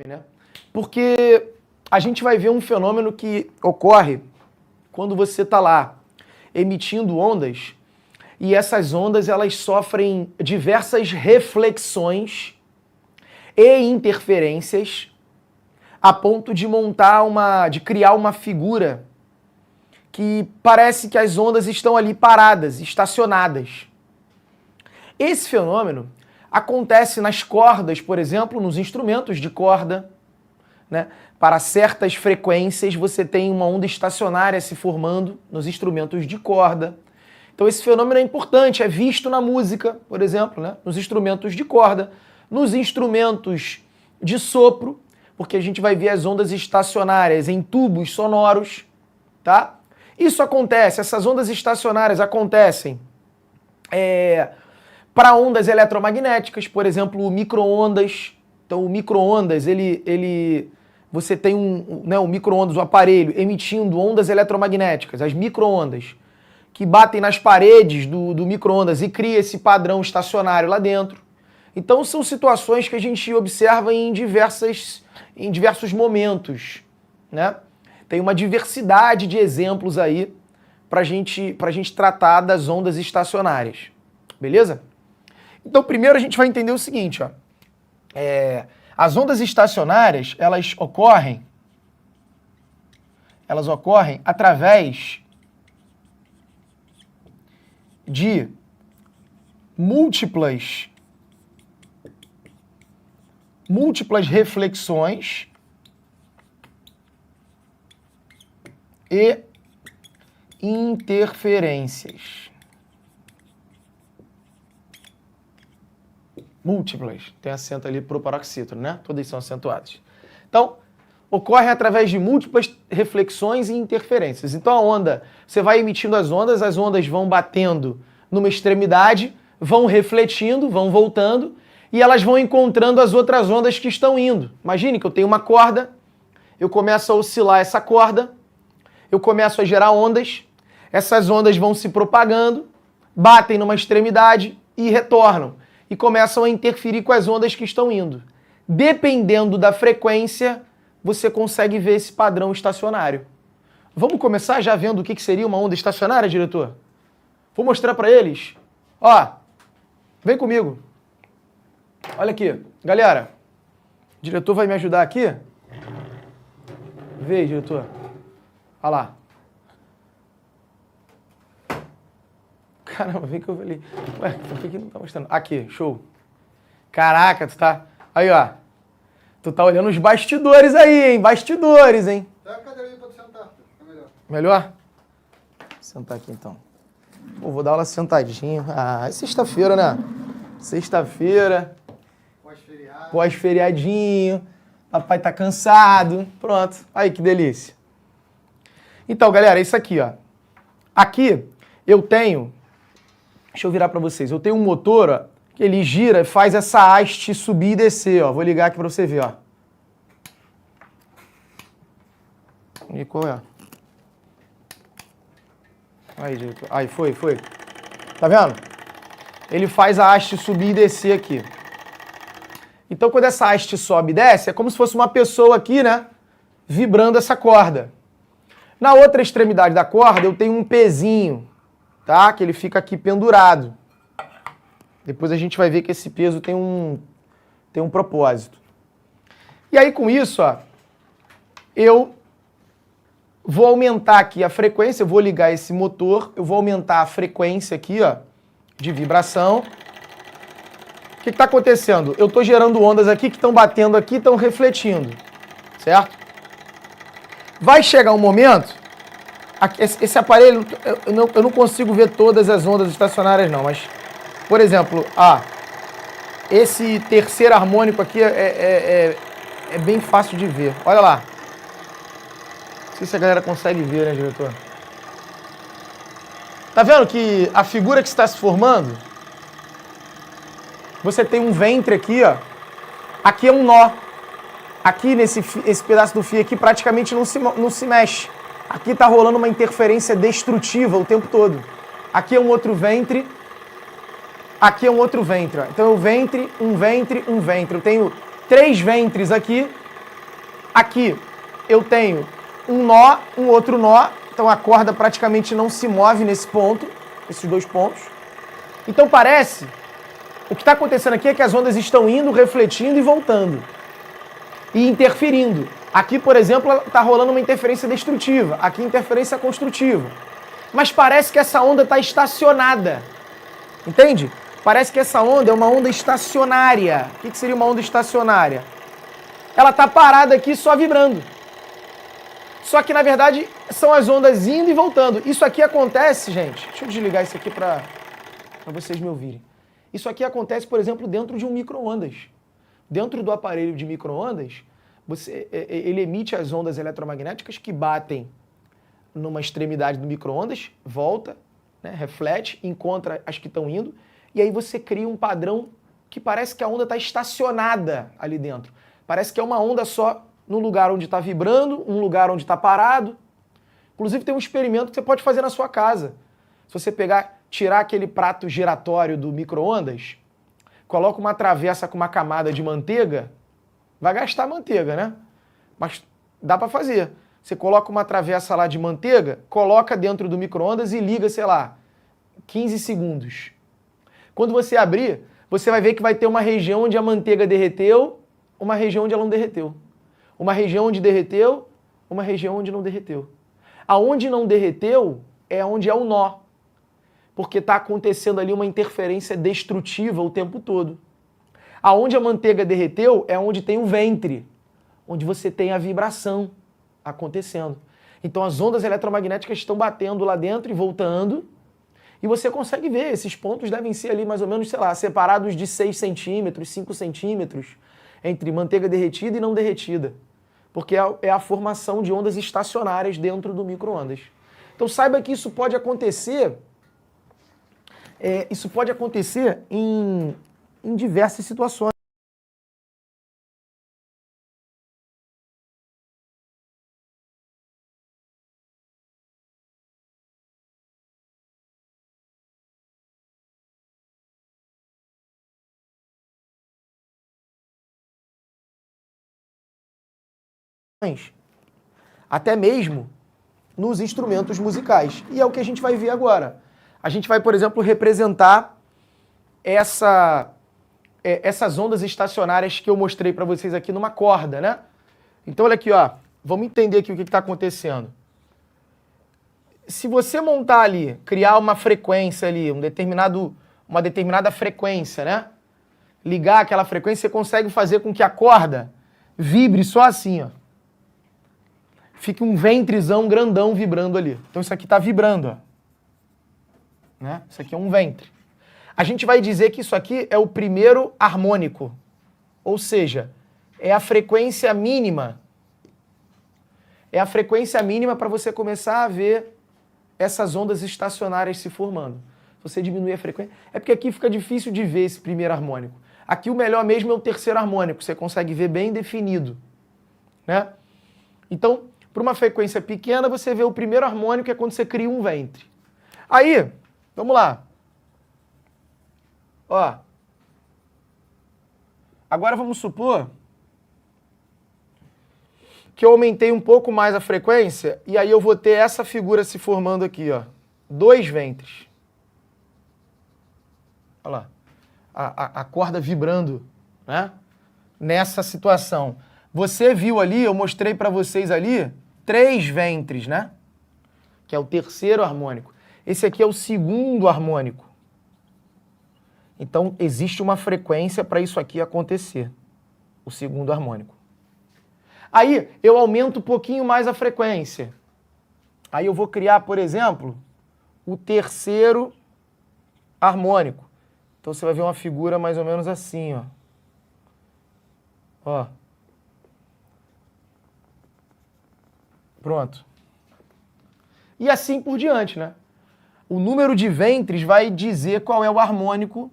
né? Porque a gente vai ver um fenômeno que ocorre quando você está lá emitindo ondas e essas ondas elas sofrem diversas reflexões e interferências a ponto de de criar uma figura que parece que as ondas estão ali paradas, estacionadas. Esse fenômeno acontece nas cordas, por exemplo, nos instrumentos de corda, né? Para certas frequências você tem uma onda estacionária se formando nos instrumentos de corda. Então esse fenômeno é importante, é visto na música, por exemplo, né? Nos instrumentos de corda, nos instrumentos de sopro, porque a gente vai ver as ondas estacionárias em tubos sonoros, tá? Isso acontece, essas ondas estacionárias acontecem para ondas eletromagnéticas, por exemplo, micro-ondas. Então o micro-ondas, você tem o micro-ondas, o aparelho, emitindo ondas eletromagnéticas, as micro-ondas, que batem nas paredes do micro-ondas e cria esse padrão estacionário lá dentro. Então são situações que a gente observa em diversos momentos, né? Tem uma diversidade de exemplos aí pra gente tratar das ondas estacionárias, beleza? Então primeiro a gente vai entender o seguinte, ó. As ondas estacionárias, elas ocorrem através de múltiplas reflexões e interferências. Múltiplas. Tem acento ali pro paroxítono, né? Todas são acentuadas. Então, ocorre através de múltiplas reflexões e interferências. Então a onda, você vai emitindo as ondas vão batendo numa extremidade, vão refletindo, vão voltando, e elas vão encontrando as outras ondas que estão indo. Imagine que eu tenho uma corda, eu começo a oscilar essa corda, eu começo a gerar ondas, essas ondas vão se propagando, batem numa extremidade e retornam. E começam a interferir com as ondas que estão indo. Dependendo da frequência, você consegue ver esse padrão estacionário. Vamos começar já vendo o que seria uma onda estacionária, diretor? Vou mostrar para eles. Ó, vem comigo. Olha aqui, galera. O diretor vai me ajudar aqui? Vê aí, diretor. Olha lá. Caramba, vem que eu falei. Ué, por que não tá mostrando? Aqui, show. Caraca, tu tá... Aí, ó. Tu tá olhando os bastidores aí, hein? Bastidores, hein? Dá a cadeira aí pra tu sentar. É melhor. Melhor? Vou sentar aqui, então. Pô, vou dar aula sentadinho. Ah, é sexta-feira, né? Sexta-feira. Pós-feriado. Pós-feriadinho. Papai tá cansado. Pronto. Aí, que delícia. Então, galera, é isso aqui, ó. Aqui, eu tenho... Deixa eu virar para vocês. Eu tenho um motor, ó, que ele gira e faz essa haste subir e descer, ó. Vou ligar aqui para você ver, ó. E qual é? Aí, diretor. Aí, foi. Tá vendo? Ele faz a haste subir e descer aqui. Então, quando essa haste sobe e desce, é como se fosse uma pessoa aqui, né? Vibrando essa corda. Na outra extremidade da corda, eu tenho um pezinho, tá? Que ele fica aqui pendurado. Depois a gente vai ver que esse peso tem um propósito. E aí com isso, ó, eu vou aumentar aqui a frequência, eu vou ligar esse motor, eu vou aumentar a frequência aqui, ó, de vibração. O que está acontecendo? Eu estou gerando ondas aqui que estão batendo aqui, estão refletindo, certo? Vai chegar um momento... Esse aparelho, eu não consigo ver todas as ondas estacionárias não, mas, por exemplo, esse terceiro harmônico aqui é bem fácil de ver. Olha lá. Não sei se a galera consegue ver, né, diretor? Tá vendo que a figura que está se formando, você tem um ventre aqui, ó. Aqui é um nó. Aqui, esse pedaço do fio aqui, praticamente não se mexe. Aqui está rolando uma interferência destrutiva o tempo todo. Aqui é um outro ventre. Aqui é um outro ventre. Ó. Então, um ventre, um ventre, um ventre. Eu tenho 3 ventres aqui Aqui eu tenho um nó, um outro nó, então a corda praticamente não se move nesse ponto, esses dois pontos. Então parece, o que está acontecendo aqui é que as ondas estão indo, refletindo e voltando. E interferindo. Aqui, por exemplo, está rolando uma interferência destrutiva, aqui interferência construtiva. Mas parece que essa onda está estacionada. Entende? Parece que essa onda é uma onda estacionária. O que seria uma onda estacionária? Ela está parada aqui só vibrando. Só que, na verdade, são as ondas indo e voltando. Isso aqui acontece, gente... Deixa eu desligar isso aqui para vocês me ouvirem. Isso aqui acontece, por exemplo, dentro de um micro-ondas. Dentro do aparelho de micro-ondas, ele emite as ondas eletromagnéticas que batem numa extremidade do micro-ondas, volta, né, reflete, encontra as que estão indo, e aí você cria um padrão que parece que a onda está estacionada ali dentro. Parece que é uma onda só no lugar onde está vibrando, um lugar onde está parado. Inclusive tem um experimento que você pode fazer na sua casa. Se você tirar aquele prato giratório do micro-ondas, coloca uma travessa com uma camada de manteiga, vai gastar manteiga, né? Mas dá para fazer. Você coloca uma travessa lá de manteiga, coloca dentro do micro-ondas e liga, sei lá, 15 segundos. Quando você abrir, você vai ver que vai ter uma região onde a manteiga derreteu, uma região onde ela não derreteu. Uma região onde derreteu, uma região onde não derreteu. Aonde não derreteu é onde é o nó, porque está acontecendo ali uma interferência destrutiva o tempo todo. Aonde a manteiga derreteu é onde tem o ventre, onde você tem a vibração acontecendo. Então as ondas eletromagnéticas estão batendo lá dentro e voltando, e você consegue ver, esses pontos devem ser ali mais ou menos, sei lá, separados de 6 centímetros, 5 centímetros, entre manteiga derretida e não derretida, porque é a formação de ondas estacionárias dentro do micro-ondas. Então saiba que isso pode acontecer, em diversas situações. Até mesmo nos instrumentos musicais. E é o que a gente vai ver agora. A gente vai, por exemplo, representar essas ondas estacionárias que eu mostrei para vocês aqui numa corda, né? Então, olha aqui, ó. Vamos entender aqui o que está acontecendo. Se você montar ali, criar uma frequência ali, uma determinada frequência, né? Ligar aquela frequência, você consegue fazer com que a corda vibre só assim, ó. Fique um ventrezão grandão vibrando ali. Então isso aqui está vibrando, ó. Né? Isso aqui é um ventre. A gente vai dizer que isso aqui é o primeiro harmônico. Ou seja, é a frequência mínima. É a frequência mínima para você começar a ver essas ondas estacionárias se formando. Se você diminuir a frequência... É porque aqui fica difícil de ver esse primeiro harmônico. Aqui o melhor mesmo é o terceiro harmônico. Você consegue ver bem definido. Né? Então, para uma frequência pequena, você vê o primeiro harmônico, é quando você cria um ventre. Aí, vamos lá. Ó. Agora vamos supor que eu aumentei um pouco mais a frequência e aí eu vou ter essa figura se formando aqui, ó. 2 ventres. Olha lá. A corda vibrando, né? Nessa situação. Você viu ali, eu mostrei para vocês ali, 3 ventres, né? Que é o terceiro harmônico. Esse aqui é o segundo harmônico. Então, existe uma frequência para isso aqui acontecer. O segundo harmônico. Aí, eu aumento um pouquinho mais a frequência. Aí eu vou criar, por exemplo, o terceiro harmônico. Então, você vai ver uma figura mais ou menos assim, ó. Ó. Pronto. E assim por diante, né? O número de ventres vai dizer qual é o harmônico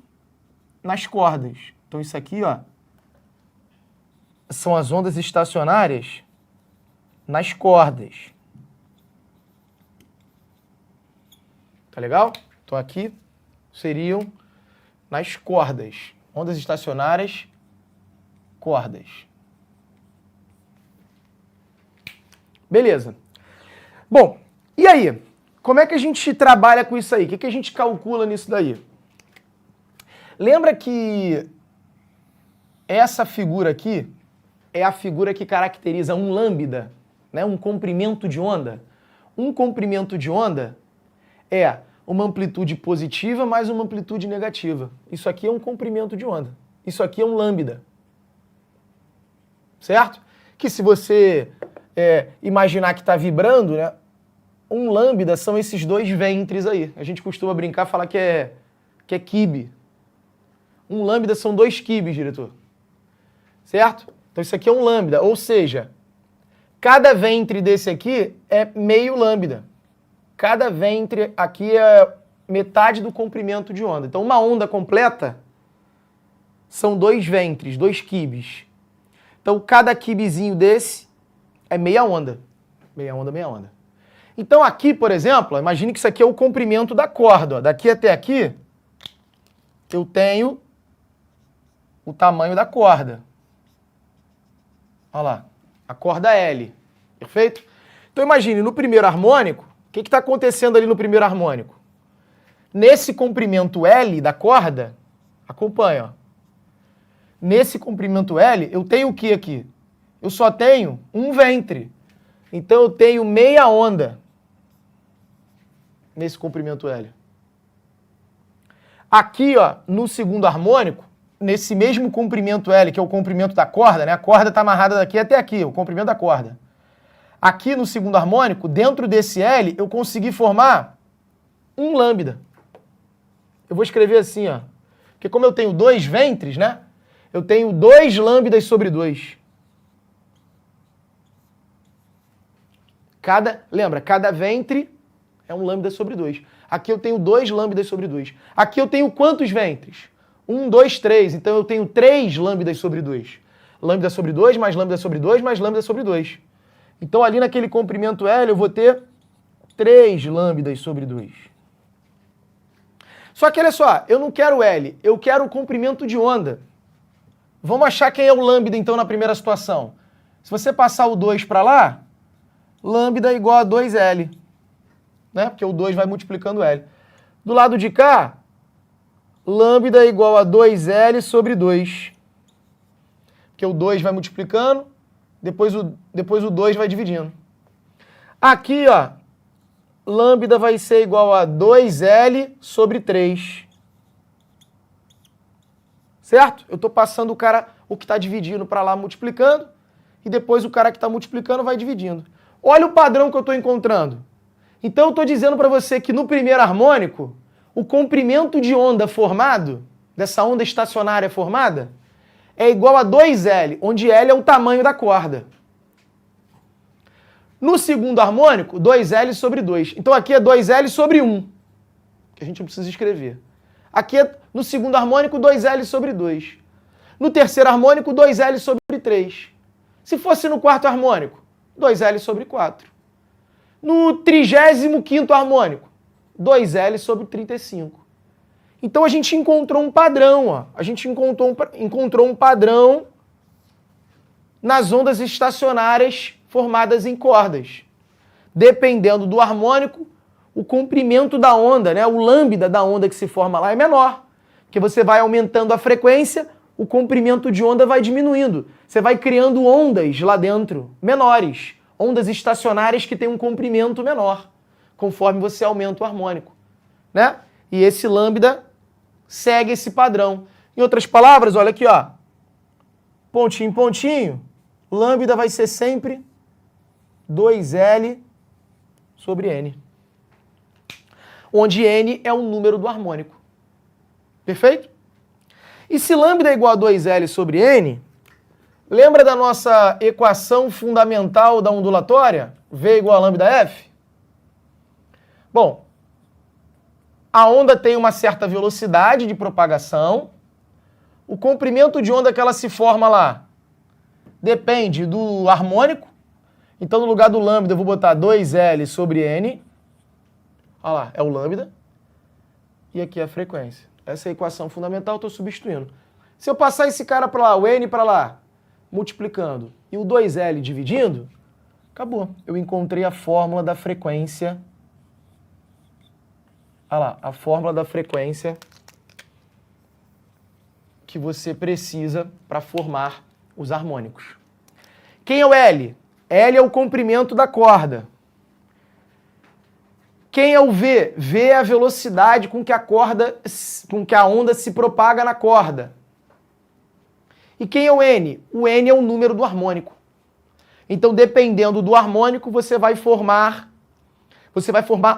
nas cordas. Então isso aqui, ó, são as ondas estacionárias nas cordas. Tá legal? Então aqui seriam nas cordas. Ondas estacionárias, cordas. Beleza. Bom, e aí? Como é que a gente trabalha com isso aí? O que a gente calcula nisso daí? Lembra que essa figura aqui é a figura que caracteriza um lambda, né? Um comprimento de onda. Um comprimento de onda é uma amplitude positiva mais uma amplitude negativa. Isso aqui é um comprimento de onda. Isso aqui é um lambda. Certo? Que se você imaginar que está vibrando, né? Um lambda são esses dois ventres aí. A gente costuma brincar, falar que é quibe. Um lambda são dois quibes, diretor. Certo? Então isso aqui é um lambda, ou seja, cada ventre desse aqui é meio lambda. Cada ventre aqui é metade do comprimento de onda. Então uma onda completa são dois ventres, dois quibes. Então cada quibezinho desse é meia onda. Meia onda, meia onda. Então aqui, por exemplo, imagine que isso aqui é o comprimento da corda. Ó. Daqui até aqui, eu tenho o tamanho da corda. Olha lá, a corda L. Perfeito? Então imagine, no primeiro harmônico, o que está acontecendo ali no primeiro harmônico? Nesse comprimento L da corda, acompanha, ó. Nesse comprimento L, eu tenho o que aqui? Eu só tenho um ventre. Então eu tenho meia onda nesse comprimento L. Aqui, ó, no segundo harmônico, nesse mesmo comprimento L, que é o comprimento da corda, né? A corda está amarrada daqui até aqui, o comprimento da corda. Aqui no segundo harmônico, dentro desse L, eu consegui formar um lambda. Eu vou escrever assim, ó. Porque como eu tenho dois ventres, né? Eu tenho 2 lambdas sobre 2. Lembra, cada ventre é um lambda sobre 2. Aqui eu tenho 2 lambdas sobre 2. Aqui eu tenho quantos ventres? 1, 2, 3. Então eu tenho 3 lambdas sobre 2. Lambda sobre 2, mais lambda sobre 2, mais lambda sobre 2. Então ali naquele comprimento L eu vou ter 3 lambdas sobre 2. Só que olha só, eu não quero L, eu quero o comprimento de onda. Vamos achar quem é o lambda então na primeira situação. Se você passar o 2 para lá, lambda é igual a 2L. Né? Porque o 2 vai multiplicando L. Do lado de cá, lambda é igual a 2L sobre 2. Porque o 2 vai multiplicando, depois o 2 vai dividindo. Aqui, ó, lambda vai ser igual a 2L sobre 3. Certo? Eu estou passando o que está dividindo para lá multiplicando, e depois o cara que está multiplicando vai dividindo. Olha o padrão que eu estou encontrando. Então eu estou dizendo para você que no primeiro harmônico, o comprimento de onda formado, dessa onda estacionária formada, é igual a 2L, onde L é o tamanho da corda. No segundo harmônico, 2L sobre 2. Então aqui é 2L sobre 1, que a gente não precisa escrever. Aqui é, no segundo harmônico, 2L sobre 2. No terceiro harmônico, 2L sobre 3. Se fosse no quarto harmônico, 2L sobre 4. No 35º harmônico, 2L sobre 35. Então a gente encontrou um padrão, ó. A gente encontrou um padrão nas ondas estacionárias formadas em cordas. Dependendo do harmônico, o comprimento da onda, né, o lambda da onda que se forma lá é menor. Porque você vai aumentando a frequência, o comprimento de onda vai diminuindo. Você vai criando ondas lá dentro, menores. Ondas estacionárias que têm um comprimento menor, conforme você aumenta o harmônico. Né? E esse lambda segue esse padrão. Em outras palavras, olha aqui, ó. Pontinho, pontinho. Lambda vai ser sempre 2L sobre N. Onde N é o número do harmônico. Perfeito? E se lambda é igual a 2L sobre N, lembra da nossa equação fundamental da ondulatória? V igual a lambda F? Bom, a onda tem uma certa velocidade de propagação. O comprimento de onda que ela se forma lá depende do harmônico. Então, no lugar do lambda, eu vou botar 2L sobre N. Olha lá, é o lambda. E aqui é a frequência. Essa é a equação fundamental, estou substituindo. Se eu passar esse cara para lá, o N para lá, multiplicando, e o 2L dividindo, Acabou. Eu encontrei a fórmula da frequência. Olha lá, a fórmula da frequência que você precisa para formar os harmônicos. Quem é o L? L é o comprimento da corda. Quem é o V? V é a velocidade com que a onda se propaga na corda. E quem é o N? O N é o número do harmônico. Então, dependendo do harmônico, você vai formar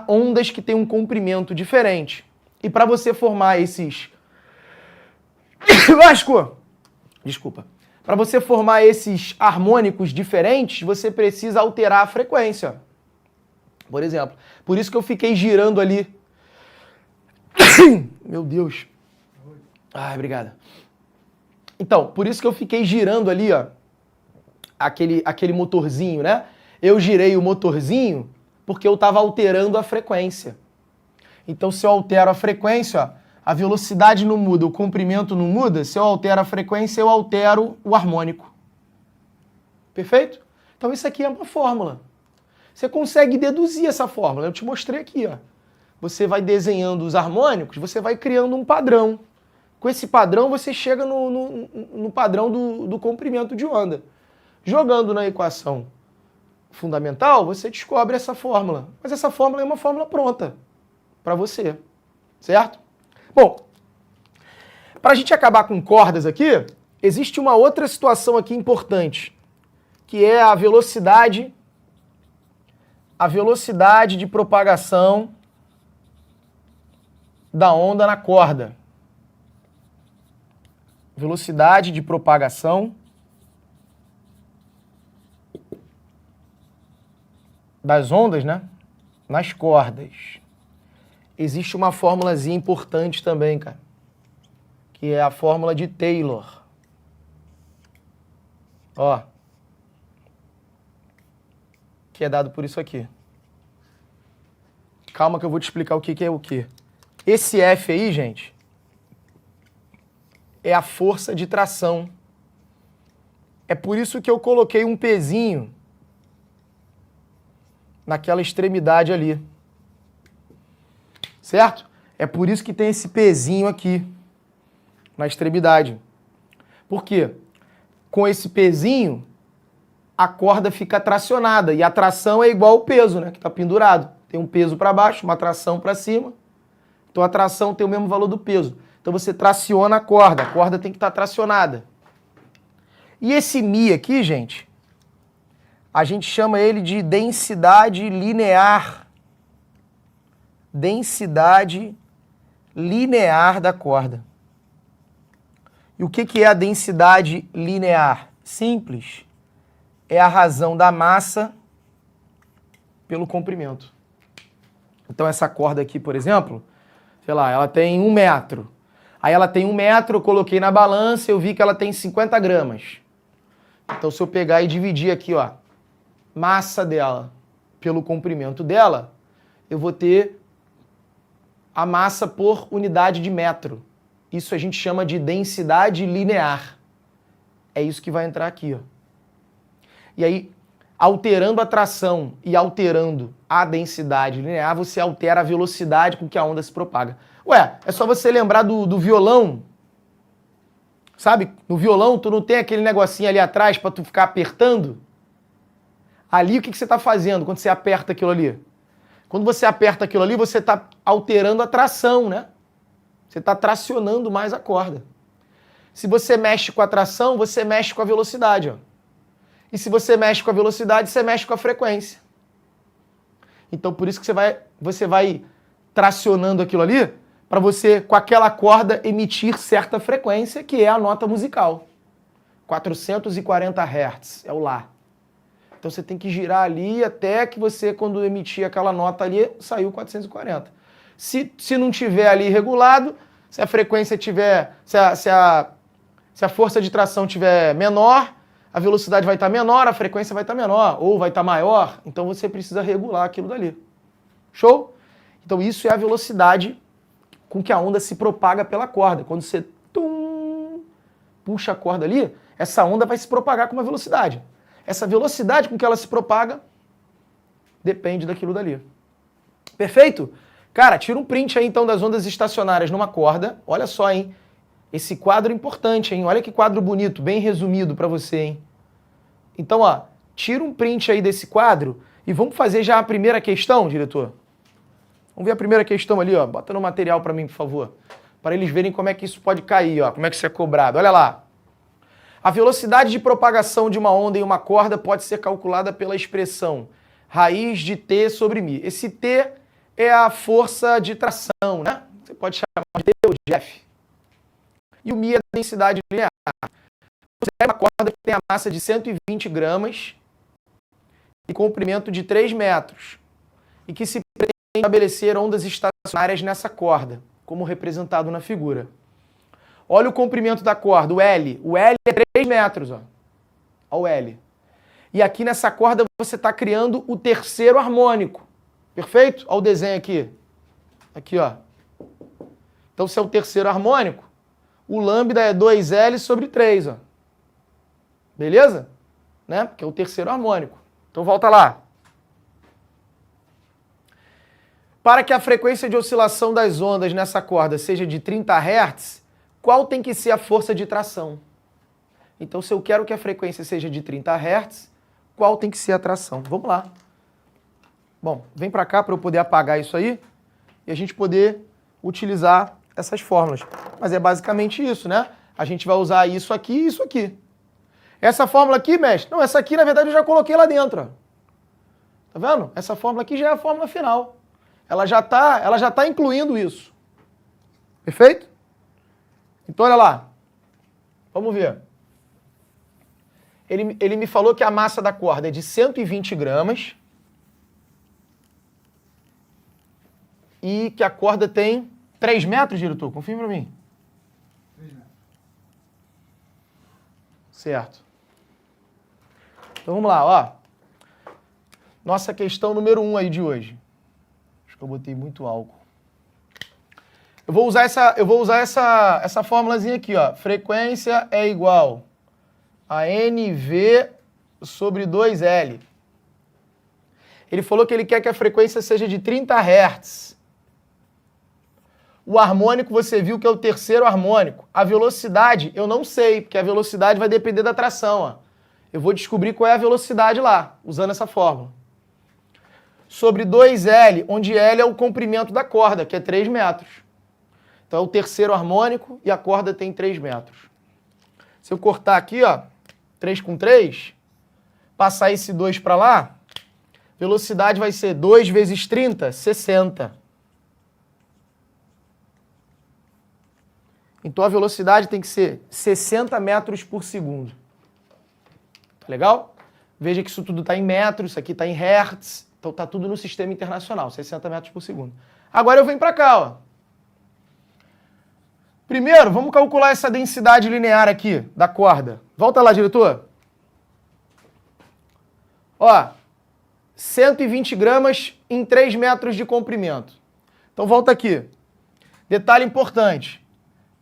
ondas que têm um comprimento diferente. E para você formar esses... Desculpa. Para você formar esses harmônicos diferentes, você precisa alterar a frequência. Por exemplo, por isso que eu fiquei girando ali. Meu Deus. Ai, obrigada. Então, por isso que eu fiquei girando ali, ó, aquele motorzinho, né? Eu girei o motorzinho porque eu estava alterando a frequência. Então, se eu altero a frequência, ó, a velocidade não muda, o comprimento não muda. Se eu altero a frequência, eu altero o harmônico. Perfeito? Então, isso aqui é uma fórmula. Você consegue deduzir essa fórmula. Eu te mostrei aqui, ó. Você vai desenhando os harmônicos, você vai criando um padrão. Com esse padrão, você chega no padrão do comprimento de onda. Jogando na equação fundamental, você descobre essa fórmula. Mas essa fórmula é uma fórmula pronta para você, certo? Bom, para a gente acabar com cordas aqui, existe uma outra situação aqui importante, que é a velocidade de propagação da onda na corda. Velocidade de propagação das ondas, né, nas cordas. Existe uma formulazinha importante também, cara, que é a fórmula de Taylor. Ó, que é dado por isso aqui. Calma que eu vou te explicar o que é o que. Esse F aí, gente, é a força de tração. É por isso que eu coloquei um pezinho naquela extremidade ali. Certo? É por isso que tem esse pezinho aqui na extremidade. Por quê? Com esse pezinho, a corda fica tracionada. E a tração é igual ao peso, né? Que está pendurado. Tem um peso para baixo, uma tração para cima. Então a tração tem o mesmo valor do peso. Então você traciona a corda tem que estar tracionada. E esse Mi aqui, gente, a gente chama ele de densidade linear. Densidade linear da corda. E o que é a densidade linear? Simples. É a razão da massa pelo comprimento. Então essa corda aqui, por exemplo, sei lá, ela tem 1 metro. Aí ela tem 1 metro, eu coloquei na balança, eu vi que ela tem 50 gramas. Então se eu pegar e dividir aqui, ó, massa dela pelo comprimento dela, eu vou ter a massa por unidade de metro. Isso a gente chama de densidade linear. É isso que vai entrar aqui, ó. E aí, alterando a tração e alterando a densidade linear, você altera a velocidade com que a onda se propaga. Ué, é só você lembrar do violão. Sabe? No violão, tu não tem aquele negocinho ali atrás para tu ficar apertando? Ali, o que você está fazendo quando você aperta aquilo ali? Quando você aperta aquilo ali, você está alterando a tração, né? Você está tracionando mais a corda. Se você mexe com a tração, você mexe com a velocidade, ó. E se você mexe com a velocidade, você mexe com a frequência. Então, por isso que você vai tracionando aquilo ali, para você, com aquela corda, emitir certa frequência, que é a nota musical. 440 Hz, é o Lá. Então você tem que girar ali até que você, quando emitir aquela nota ali, saiu 440. Se não tiver ali regulado, se a frequência tiver, se a força de tração tiver menor, a velocidade vai estar menor, a frequência vai estar menor, ou vai estar maior, então você precisa regular aquilo dali. Show? Então isso é a velocidade com que a onda se propaga pela corda. Quando você puxa a corda ali, essa onda vai se propagar com uma velocidade. essa velocidade com que ela se propaga depende daquilo dali. Perfeito? Cara, tira um print aí então das ondas estacionárias numa corda. Olha só, hein? Esse quadro é importante, hein? Olha que quadro bonito, bem resumido para você, hein? Então, ó, tira um print aí desse quadro e vamos fazer já a primeira questão, diretor? Vamos ver a primeira questão ali, ó. Bota no material para mim, por favor. Para eles verem como é que isso pode cair, ó. Como é que isso é cobrado. Olha lá. A velocidade de propagação de uma onda em uma corda pode ser calculada pela expressão raiz de T sobre μ. Esse T é a força de tração, né? Você pode chamar de T ou de F. E o μ é a densidade linear. Você pega uma corda que tem a massa de 120 gramas e comprimento de 3 metros e que se pretende estabelecer ondas estacionárias nessa corda, como representado na figura. Olha o comprimento da corda, o L. O L é 3 metros, ó. Olha o L. E aqui nessa corda você está criando o terceiro harmônico. Perfeito? Olha o desenho aqui. Aqui, ó. Então, se é o terceiro harmônico, o lambda é 2L sobre 3, ó. Beleza? Né? Porque é o terceiro harmônico. Então, volta lá. Para que a frequência de oscilação das ondas nessa corda seja de 30 Hz, qual tem que ser a força de tração? Então, se eu quero que a frequência seja de 30 Hz, qual tem que ser a tração? Vamos lá. Bom, vem para cá para eu poder apagar isso aí e a gente poder utilizar essas fórmulas. Mas é basicamente isso, né? A gente vai usar isso aqui e isso aqui. Essa fórmula aqui, mestre? Não, essa aqui, na verdade, eu já coloquei lá dentro. Ó. Tá vendo? Essa fórmula aqui já é a fórmula final. Ela já tá incluindo isso. Perfeito? Então, olha lá. Vamos ver. Ele me falou que a massa da corda é de 120 gramas e que a corda tem 3 metros, diretor. Confirma para mim. 3 metros. Certo. Então, vamos lá, ó. Nossa questão número 1 aí de hoje. Acho que eu botei muito álcool. Eu vou usar essa formulazinha aqui, ó. Frequência é igual a NV sobre 2L. Ele falou que ele quer que a frequência seja de 30 Hz. O harmônico você viu que é o terceiro harmônico. A velocidade eu não sei, porque a velocidade vai depender da tração, ó. Eu vou descobrir qual é a velocidade lá, usando essa fórmula. Sobre 2L, onde L é o comprimento da corda, que é 3 metros. Então é o terceiro harmônico e a corda tem 3 metros. Se eu cortar aqui, ó, 3 com 3, passar esse 2 para lá, velocidade vai ser 2 vezes 30, 60. Então a velocidade tem que ser 60 metros por segundo. Tá legal? Veja que isso tudo está em metros, isso aqui está em hertz, então está tudo no sistema internacional, 60 metros por segundo. Agora eu venho para cá, ó. Primeiro, vamos calcular essa densidade linear aqui da corda. Volta lá, diretor. Ó, 120 gramas em 3 metros de comprimento. Então volta aqui. Detalhe importante.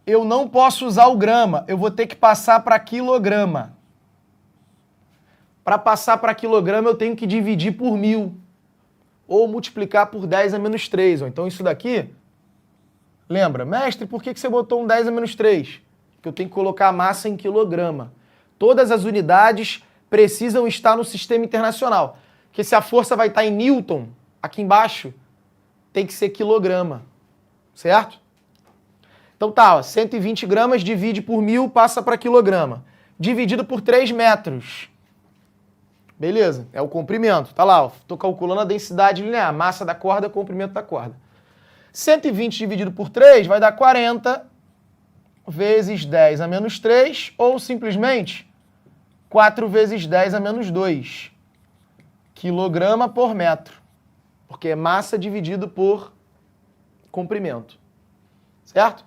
Eu não posso usar o grama, eu vou ter que passar para quilograma. Para passar para quilograma eu tenho que dividir por 1000. Ou multiplicar por 10 a menos 3. Ó. Então isso daqui... Lembra, mestre, por que você botou um 10 a menos 3? Porque eu tenho que colocar a massa em quilograma. Todas as unidades precisam estar no sistema internacional. Porque se a força vai estar em Newton, aqui embaixo, tem que ser quilograma. Certo? Então tá, ó, 120 gramas divide por 1000, passa para quilograma. Dividido por 3 metros. Beleza, é o comprimento. Tá lá, estou calculando a densidade linear, massa da corda, comprimento da corda. 120 dividido por 3 vai dar 40 vezes 10 a menos 3, ou simplesmente 4 vezes 10 a menos 2. Quilograma por metro. Porque é massa dividido por comprimento. Certo?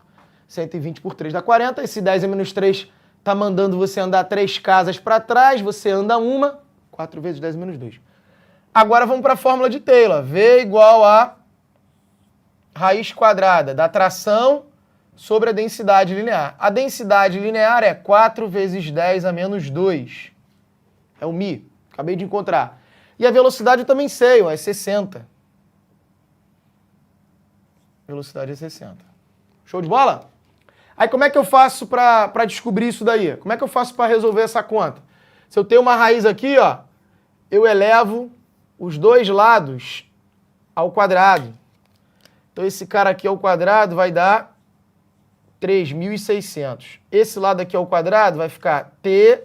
120 por 3 dá 40. Esse 10 a menos 3 está mandando você andar 3 casas para trás, você anda uma. 4 vezes 10 a menos 2. Agora vamos para a fórmula de Taylor. V igual a raiz quadrada da tração sobre a densidade linear. A densidade linear é 4 vezes 10 a menos 2. É o Mi. Acabei de encontrar. E a velocidade eu também sei, ó, é 60. Velocidade é 60. Show de bola? Aí como é que eu faço para descobrir isso daí? Como é que eu faço para resolver essa conta? Se eu tenho uma raiz aqui, ó, eu elevo os dois lados ao quadrado. Então esse cara aqui ao quadrado vai dar 3.600. Esse lado aqui ao quadrado vai ficar T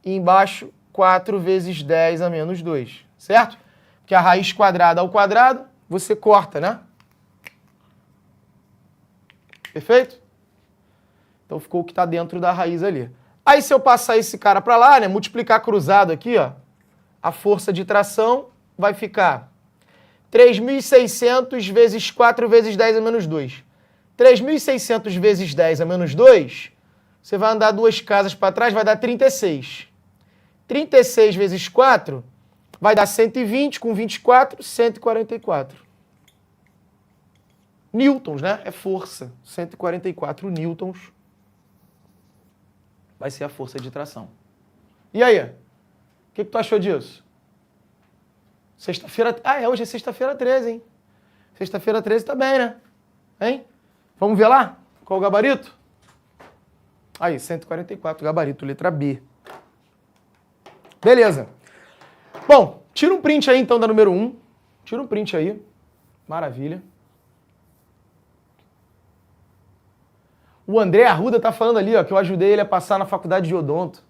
e embaixo 4 vezes 10 a menos 2, certo? Porque a raiz quadrada ao quadrado, você corta, né? Perfeito? Então ficou o que está dentro da raiz ali. Aí se eu passar esse cara para lá, né, multiplicar cruzado aqui, ó, a força de tração vai ficar 3.600 vezes 4 vezes 10 a menos 2. 3.600 vezes 10 a menos 2, você vai andar 2 casas para trás, vai dar 36. 36 vezes 4 vai dar 120, com 24, 144. Newtons, né? É força. 144 newtons vai ser a força de tração. E aí? O que tu achou disso? Sexta-feira... hoje é sexta-feira 13, hein? Sexta-feira 13 tá bem, né? Hein? Vamos ver lá? Qual o gabarito? Aí, 144, gabarito, letra B. Beleza. Bom, tira um print aí então da número 1. Tira um print aí. Maravilha. O André Arruda tá falando ali, ó, que eu ajudei ele a passar na faculdade de odonto.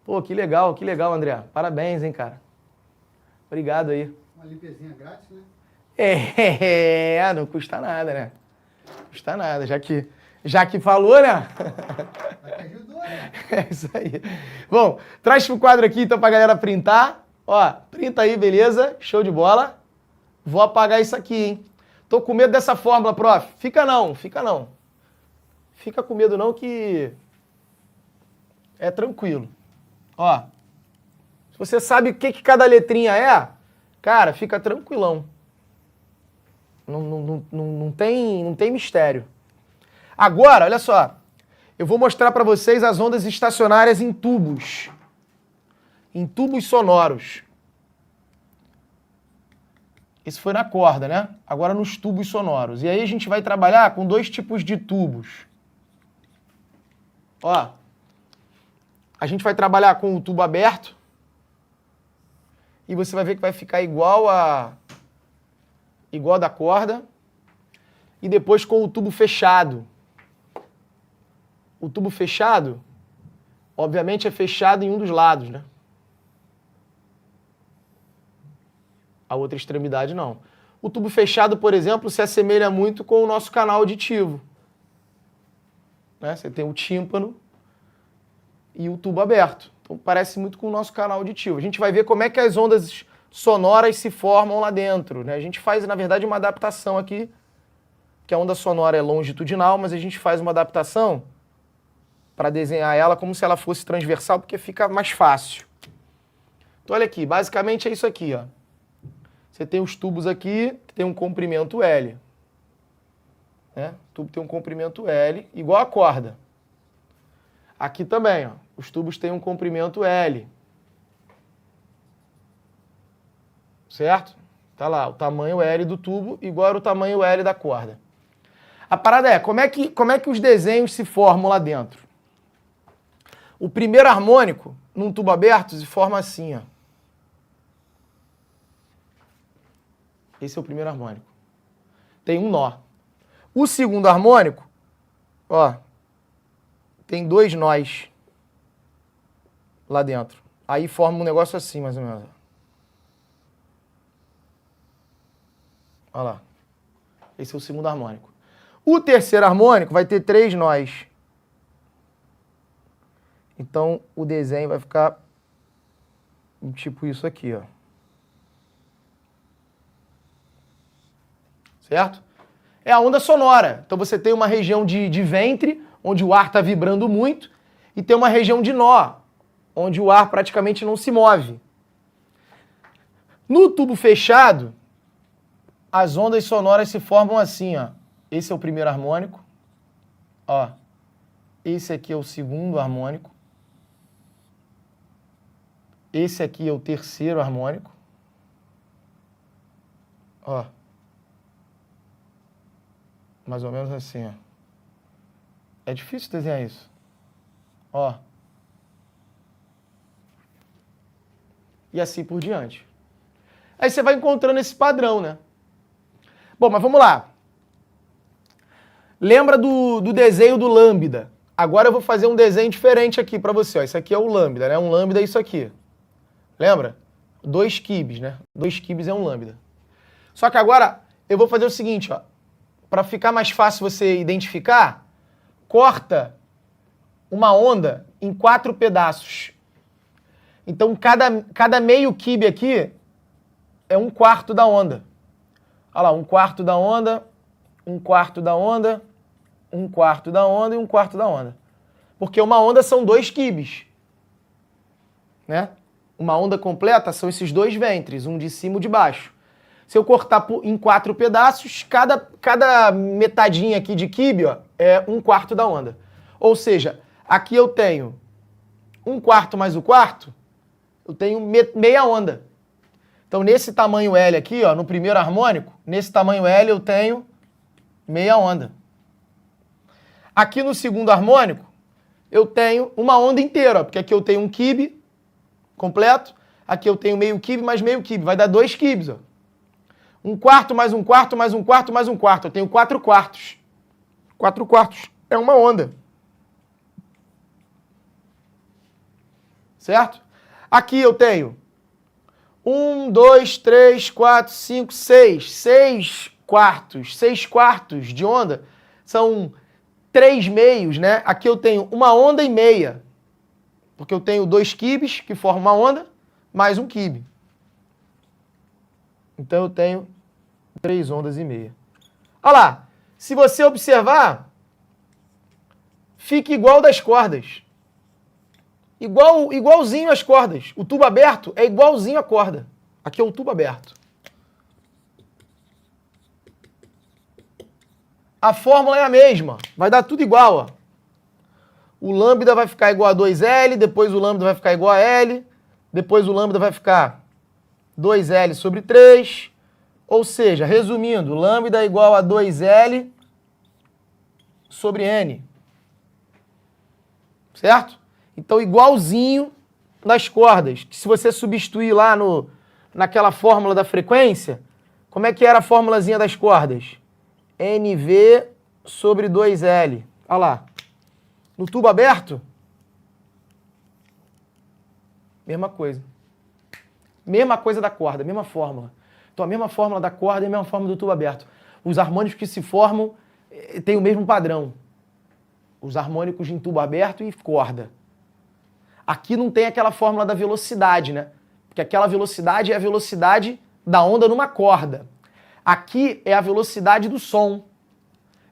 Pô, que legal, André. Parabéns, hein, cara. Obrigado aí. Uma limpezinha grátis, né? Não custa nada, né? Não custa nada, já que falou, né? Mas que ajudou, né? É isso aí. Bom, traz pro quadro aqui então pra galera printar. Ó, printa aí, beleza? Show de bola. Vou apagar isso aqui, hein? Tô com medo dessa fórmula, prof. Fica não. Fica com medo não que é tranquilo. Ó, se você sabe o que cada letrinha é, cara, fica tranquilão. Não tem mistério. Agora, olha só. Eu vou mostrar para vocês as ondas estacionárias em tubos. Em tubos sonoros. Isso foi na corda, né? Agora nos tubos sonoros. E aí a gente vai trabalhar com 2 tipos de tubos. Ó, a gente vai trabalhar com o tubo aberto e você vai ver que vai ficar igual da corda, e depois com o tubo fechado. O tubo fechado, obviamente, é fechado em um dos lados, né? A outra extremidade não. O tubo fechado, por exemplo, se assemelha muito com o nosso canal auditivo. Né? Você tem o tímpano e o tubo aberto. Então parece muito com o nosso canal auditivo. A gente vai ver como é que as ondas sonoras se formam lá dentro. Né? A gente faz, na verdade, uma adaptação aqui, que a onda sonora é longitudinal, mas a gente faz uma adaptação para desenhar ela como se ela fosse transversal, porque fica mais fácil. Então olha aqui, basicamente é isso aqui, ó. Você tem os tubos aqui, que tem um comprimento L. Né? O tubo tem um comprimento L, igual a corda. Aqui também, ó, os tubos têm um comprimento L. Certo? Tá lá, o tamanho L do tubo igual ao tamanho L da corda. A parada é, como é que os desenhos se formam lá dentro? O primeiro harmônico, num tubo aberto, se forma assim, ó. Esse é o primeiro harmônico. Tem um nó. O segundo harmônico, ó, tem 2 nós lá dentro. Aí forma um negócio assim, mais ou menos. Olha lá. Esse é o segundo harmônico. O terceiro harmônico vai ter 3 nós. Então, o desenho vai ficar tipo isso aqui, ó. Certo? É a onda sonora. Então, você tem uma região de ventre, onde o ar está vibrando muito, e tem uma região de nó, onde o ar praticamente não se move. No tubo fechado, as ondas sonoras se formam assim, ó. Esse é o primeiro harmônico. Ó. Esse aqui é o segundo harmônico. Esse aqui é o terceiro harmônico. Ó. Mais ou menos assim, ó. É difícil desenhar isso. Ó. E assim por diante. Aí você vai encontrando esse padrão, né? Bom, mas vamos lá. Lembra do desenho do lambda? Agora eu vou fazer um desenho diferente aqui para você. Ó. Isso aqui é o lambda, né? Um lambda é isso aqui. Lembra? 2 quibes, né? 2 quibes é um lambda. Só que agora eu vou fazer o seguinte, ó. Para ficar mais fácil você identificar, corta uma onda em 4 pedaços. Então, cada meio quibe aqui é 1/4 da onda. Olha lá, 1/4 da onda, 1/4 da onda, 1/4 da onda e 1/4 da onda. Porque uma onda são 2 quibes. Né? Uma onda completa são esses 2 ventres, um de cima e um de baixo. Se eu cortar em 4 pedaços, cada metadinha aqui de quibe ó, é 1/4 da onda. Ou seja, aqui eu tenho 1/4 mais 1/4, eu tenho meia onda. Então, nesse tamanho L aqui, ó, no primeiro harmônico, nesse tamanho L eu tenho meia onda. Aqui no segundo harmônico, eu tenho uma onda inteira, ó, porque aqui eu tenho um quibe completo, aqui eu tenho meio quibe mais meio quibe, vai dar 2 quibes, ó. 1/4 mais 1/4 mais 1/4 mais 1/4, eu tenho 4 quartos. 4 quartos é uma onda. Certo? Aqui eu tenho 1, 2, 3, 4, 5, 6. 6 quartos. 6 quartos de onda são 3 meios, né? Aqui eu tenho uma onda e meia. Porque eu tenho 2 quibes que formam uma onda, mais um quibe. Então eu tenho 3 ondas e meia. Olha lá, se você observar, fica igual das cordas. Igualzinho às cordas. O tubo aberto é igualzinho à corda. Aqui é o tubo aberto. A fórmula é a mesma. Vai dar tudo igual, ó. O lambda vai ficar igual a 2L, depois o lambda vai ficar igual a L, depois o lambda vai ficar 2L sobre 3. Ou seja, resumindo, lambda é igual a 2L sobre N. Certo? Então, igualzinho nas cordas. Que se você substituir lá naquela fórmula da frequência, como é que era a formulazinha das cordas? NV sobre 2L. Olha lá. No tubo aberto, mesma coisa. Mesma coisa da corda, mesma fórmula. Então, a mesma fórmula da corda e a mesma fórmula do tubo aberto. Os harmônicos que se formam têm o mesmo padrão. Os harmônicos em tubo aberto e corda. Aqui não tem aquela fórmula da velocidade, né? Porque aquela velocidade é a velocidade da onda numa corda. Aqui é a velocidade do som.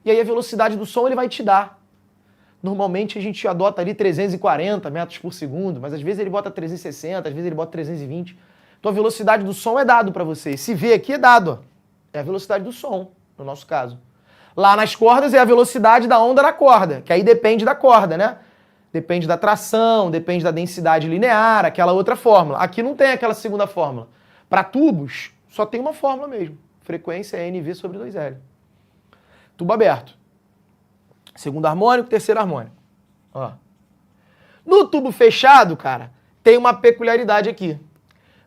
E aí a velocidade do som ele vai te dar. Normalmente a gente adota ali 340 metros por segundo, mas às vezes ele bota 360, às vezes ele bota 320. Então a velocidade do som é dado para você. Se vê aqui é dado, ó. É a velocidade do som, no nosso caso. Lá nas cordas é a velocidade da onda na corda, que aí depende da corda, né? Depende da tração, depende da densidade linear, aquela outra fórmula. Aqui não tem aquela segunda fórmula. Para tubos, só tem uma fórmula mesmo. Frequência é NV sobre 2L. Tubo aberto. Segundo harmônico, terceiro harmônico. Ó. No tubo fechado, cara, tem uma peculiaridade aqui.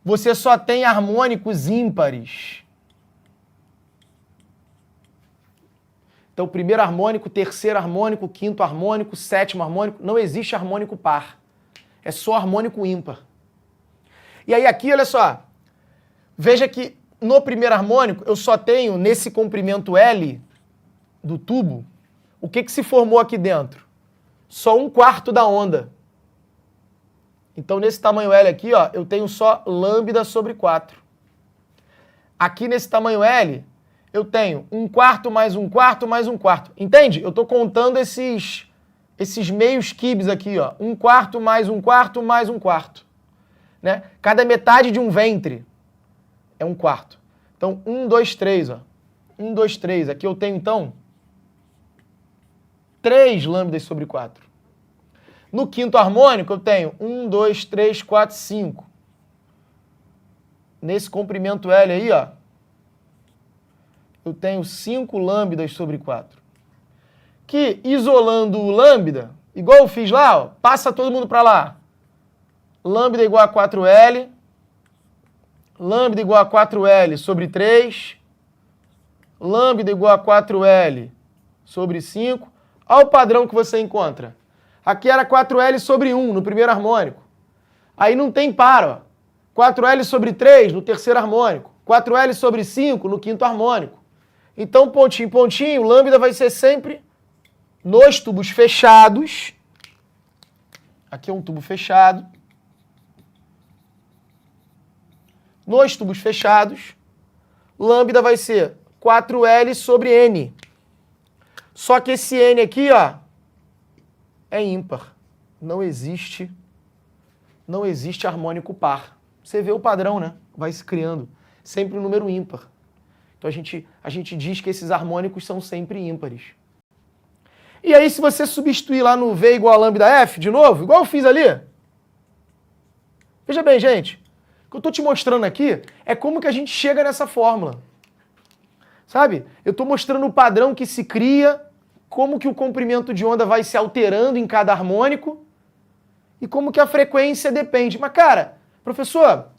Você só tem harmônicos ímpares. Então, primeiro harmônico, terceiro harmônico, quinto harmônico, sétimo harmônico, não existe harmônico par. É só harmônico ímpar. E aí aqui, olha só, veja que no primeiro harmônico eu só tenho, nesse comprimento L do tubo, o que se formou aqui dentro? Só 1/4 da onda. Então, nesse tamanho L aqui, ó, eu tenho só lambda sobre 4. Aqui nesse tamanho L, eu tenho 1/4 mais 1/4 mais 1/4. Entende? Eu estou contando esses meios quibes aqui, ó. 1/4 mais 1/4 mais 1/4. Né? Cada metade de um ventre é 1/4. Então, 1, 2, 3, ó. 1, 2, 3. Aqui eu tenho, então, 3 lambdas sobre 4. No quinto harmônico, eu tenho 1, 2, 3, 4, 5. nesse comprimento L aí, ó, eu tenho 5 lambdas sobre 4. Que, isolando o lambda, igual eu fiz lá, ó, passa todo mundo para lá. Lambda igual a 4L, lambda igual a 4L sobre 3, lambda igual a 4L sobre 5. Olha o padrão que você encontra. Aqui era 4L sobre 1 no primeiro harmônico. Aí não tem par, ó. 4L sobre 3 no terceiro harmônico. 4L sobre 5 no quinto harmônico. Então, pontinho, pontinho, lambda vai ser sempre nos tubos fechados. Aqui é um tubo fechado. Nos tubos fechados, lambda vai ser 4L sobre N. Só que esse N aqui, ó, é ímpar. Não existe harmônico par. Você vê o padrão, né? Vai se criando. Sempre um número ímpar. Então a gente diz que esses harmônicos são sempre ímpares. E aí, se você substituir lá no V igual a lambda F, de novo, igual eu fiz ali. Veja bem, gente. O que eu estou te mostrando aqui é como que a gente chega nessa fórmula. Sabe? Eu estou mostrando o padrão que se cria, como que o comprimento de onda vai se alterando em cada harmônico e como que a frequência depende. Mas, cara, professor,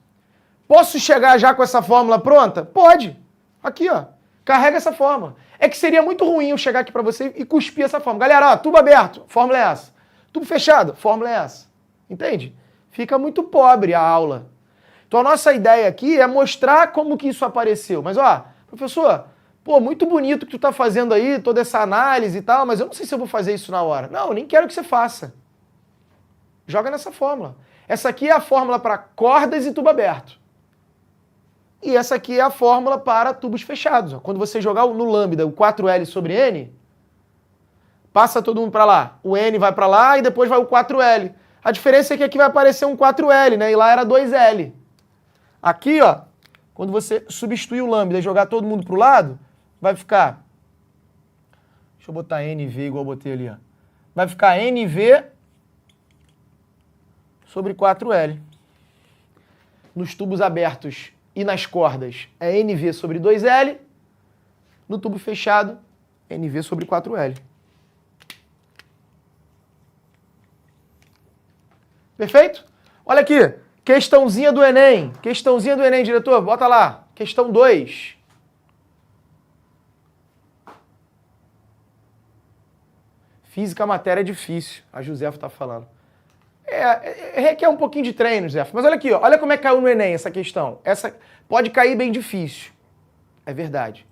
posso chegar já com essa fórmula pronta? Pode. Aqui, ó. Carrega essa fórmula. É que seria muito ruim eu chegar aqui para você e cuspir essa fórmula. Galera, ó, tubo aberto, fórmula é essa. Tubo fechado, fórmula é essa. Entende? Fica muito pobre a aula. Então a nossa ideia aqui é mostrar como que isso apareceu. Mas, ó, professor, pô, muito bonito que tu tá fazendo aí, toda essa análise e tal, mas eu não sei se eu vou fazer isso na hora. Não, eu nem quero que você faça. Joga nessa fórmula. Essa aqui é a fórmula para cordas e tubo aberto. E essa aqui é a fórmula para tubos fechados. Quando você jogar no lambda o 4L sobre N, passa todo mundo para lá. O N vai para lá e depois vai o 4L. A diferença é que aqui vai aparecer um 4L, né? E lá era 2L. Aqui, ó, quando você substituir o lambda e jogar todo mundo para o lado, vai ficar... Deixa eu botar NV igual eu botei ali, ó. Vai ficar NV sobre 4L. Nos tubos abertos e nas cordas é NV sobre 2L. No tubo fechado, NV sobre 4L. Perfeito? Olha aqui, questãozinha do Enem. Questãozinha do Enem, diretor, bota lá. Questão 2. Física, matéria é difícil, a Josefa está falando. Requer um pouquinho de treino, Josefa. Mas olha aqui, ó, olha como é que caiu no Enem essa questão. Essa pode cair bem difícil, é verdade.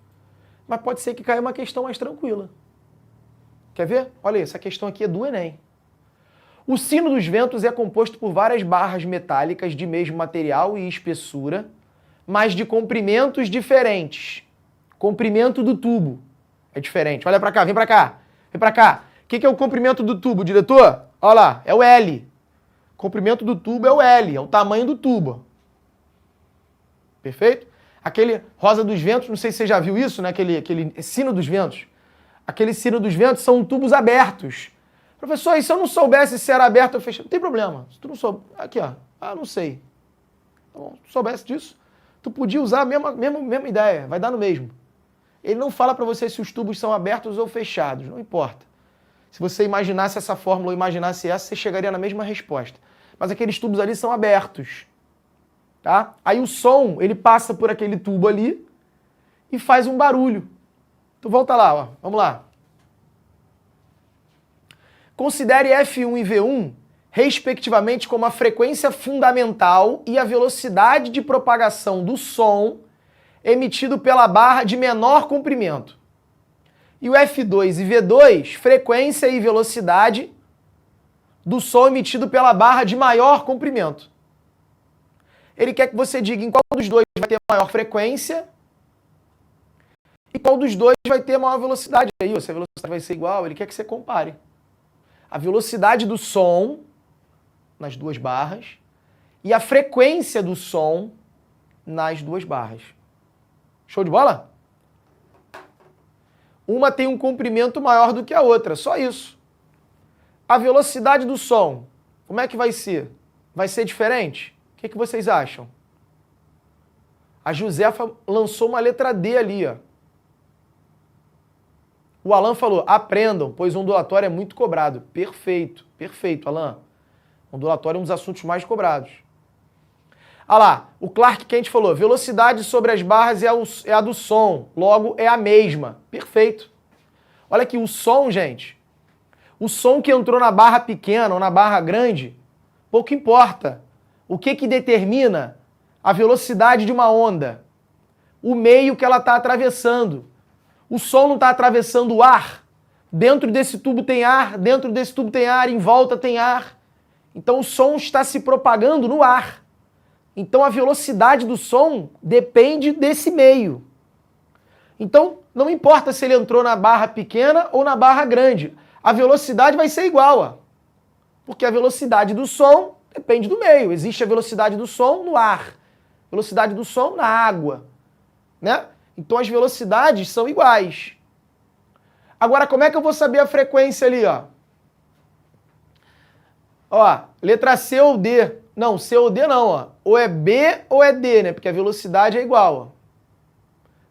Mas pode ser que caia uma questão mais tranquila. Quer ver? Olha aí, essa questão aqui é do Enem. O sino dos ventos é composto por várias barras metálicas de mesmo material e espessura, mas de comprimentos diferentes. Comprimento do tubo é diferente. Olha para cá, vem para cá. Vem para cá. O que é o comprimento do tubo, diretor? Olha lá, é o L. O comprimento do tubo é o L, é o tamanho do tubo. Perfeito? Aquele rosa dos ventos, não sei se você já viu isso, né? Aquele sino dos ventos. Aquele sino dos ventos são tubos abertos. Professor, e se eu não soubesse se era aberto ou fechado? Não tem problema. Se tu não souber... Aqui, ó. Ah, não sei. Tá bom, se tu soubesse disso, tu podia usar a mesma ideia. Vai dar no mesmo. Ele não fala para você se os tubos são abertos ou fechados. Não importa. Se você imaginasse essa fórmula ou imaginasse essa, você chegaria na mesma resposta. Mas aqueles tubos ali são abertos. Tá? Aí o som, ele passa por aquele tubo ali e faz um barulho. Tu volta lá, ó. Vamos lá. Considere F1 e V1, respectivamente, como a frequência fundamental e a velocidade de propagação do som emitido pela barra de menor comprimento. E o F2 e V2, frequência e velocidade do som emitido pela barra de maior comprimento. Ele quer que você diga em qual dos dois vai ter maior frequência e qual dos dois vai ter maior velocidade. Aí, se a velocidade vai ser igual, ele quer que você compare a velocidade do som nas duas barras e a frequência do som nas duas barras. Show de bola? Uma tem um comprimento maior do que a outra, só isso. A velocidade do som, como é que vai ser? Vai ser diferente? O que vocês acham? A Josefa lançou uma letra D ali, ó. O Alan falou, aprendam, pois ondulatório é muito cobrado. Perfeito, perfeito, Alan. Ondulatório é um dos assuntos mais cobrados. Ah lá, o Clark Kent falou, velocidade sobre as barras é a do som, logo é a mesma. Perfeito. Olha aqui, o som, gente, o som que entrou na barra pequena ou na barra grande, pouco importa. O que determina a velocidade de uma onda? O meio que ela está atravessando. O som não está atravessando o ar. Dentro desse tubo tem ar, dentro desse tubo tem ar, em volta tem ar. Então o som está se propagando no ar. Então a velocidade do som depende desse meio. Então não importa se ele entrou na barra pequena ou na barra grande. A velocidade vai ser igual, ó. Porque a velocidade do som depende do meio. Existe a velocidade do som no ar. Velocidade do som na água. Né? Então as velocidades são iguais. Agora, como é que eu vou saber a frequência ali, ó? Ó, letra C ou D. Não, C ou D não, ó. Ou é B ou é D, né? Porque a velocidade é igual, ó.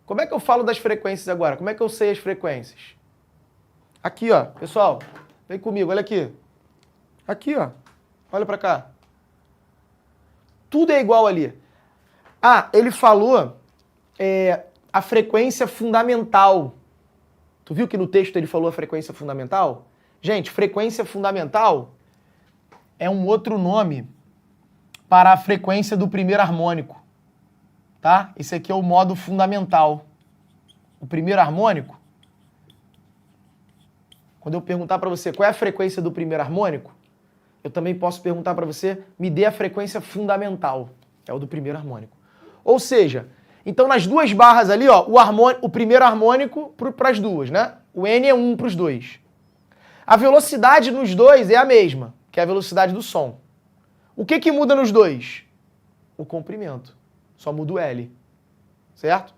Como é que eu falo das frequências agora? Como é que eu sei as frequências? Aqui, ó. Pessoal, vem comigo, olha aqui. Aqui, ó. Olha pra cá. Tudo é igual ali. Ah, ele falou a frequência fundamental. Tu viu que no texto ele falou a frequência fundamental? Gente, frequência fundamental é um outro nome para a frequência do primeiro harmônico. Tá? Esse aqui é o modo fundamental. O primeiro harmônico. Quando eu perguntar para você qual é a frequência do primeiro harmônico, eu também posso perguntar para você, me dê a frequência fundamental. É o do primeiro harmônico. Ou seja, então nas duas barras ali, ó, o primeiro harmônico para as duas, né? O N é 1 para os dois. A velocidade nos dois é a mesma, que é a velocidade do som. O que muda nos dois? O comprimento. Só muda o L. Certo?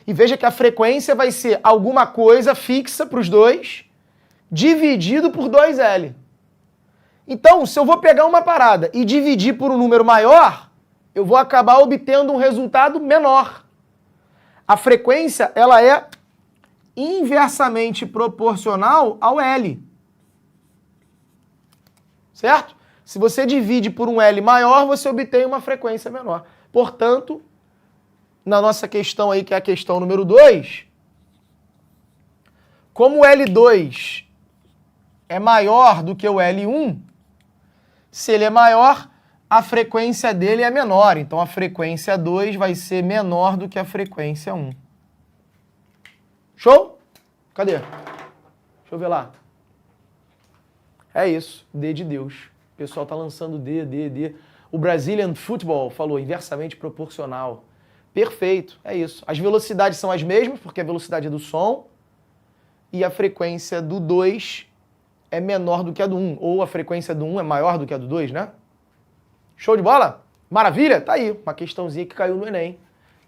E veja que a frequência vai ser alguma coisa fixa para os dois, dividido por 2L. Então, se eu vou pegar uma parada e dividir por um número maior, eu vou acabar obtendo um resultado menor. A frequência, ela é inversamente proporcional ao L. Certo? Se você divide por um L maior, você obtém uma frequência menor. Portanto, na nossa questão aí, que é a questão número 2, como o L2 é maior do que o L1, se ele é maior, a frequência dele é menor. Então, a frequência 2 vai ser menor do que a frequência 1. Show? Cadê? Deixa eu ver lá. É isso. D de Deus. O pessoal tá lançando D. O Brazilian Football falou inversamente proporcional. Perfeito. É isso. As velocidades são as mesmas, porque a velocidade é do som. E a frequência do 2 é menor do que a do 1. Ou a frequência do 1 é maior do que a do 2, né? Show de bola? Maravilha? Tá aí, uma questãozinha que caiu no Enem.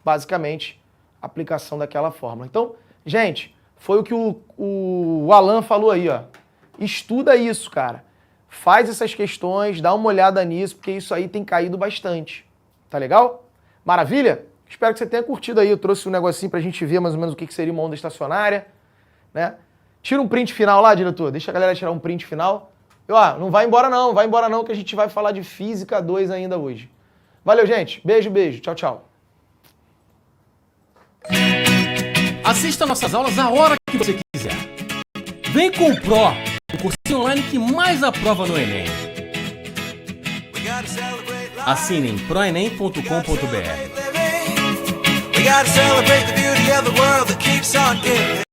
Basicamente, aplicação daquela fórmula. Então, gente, foi o que o Alan falou aí, ó. Estuda isso, cara. Faz essas questões, dá uma olhada nisso, porque isso aí tem caído bastante. Tá legal? Maravilha? Espero que você tenha curtido aí. Eu trouxe um negocinho pra gente ver mais ou menos o que seria uma onda estacionária, né? Tira um print final lá, diretor. Deixa a galera tirar um print final. E, ó, não vai embora não, que a gente vai falar de Física 2 ainda hoje. Valeu, gente. Beijo. Tchau, tchau. Assista nossas aulas a hora que você quiser. Vem com o Pro, o cursinho online que mais aprova no Enem. Assine em proenem.com.br.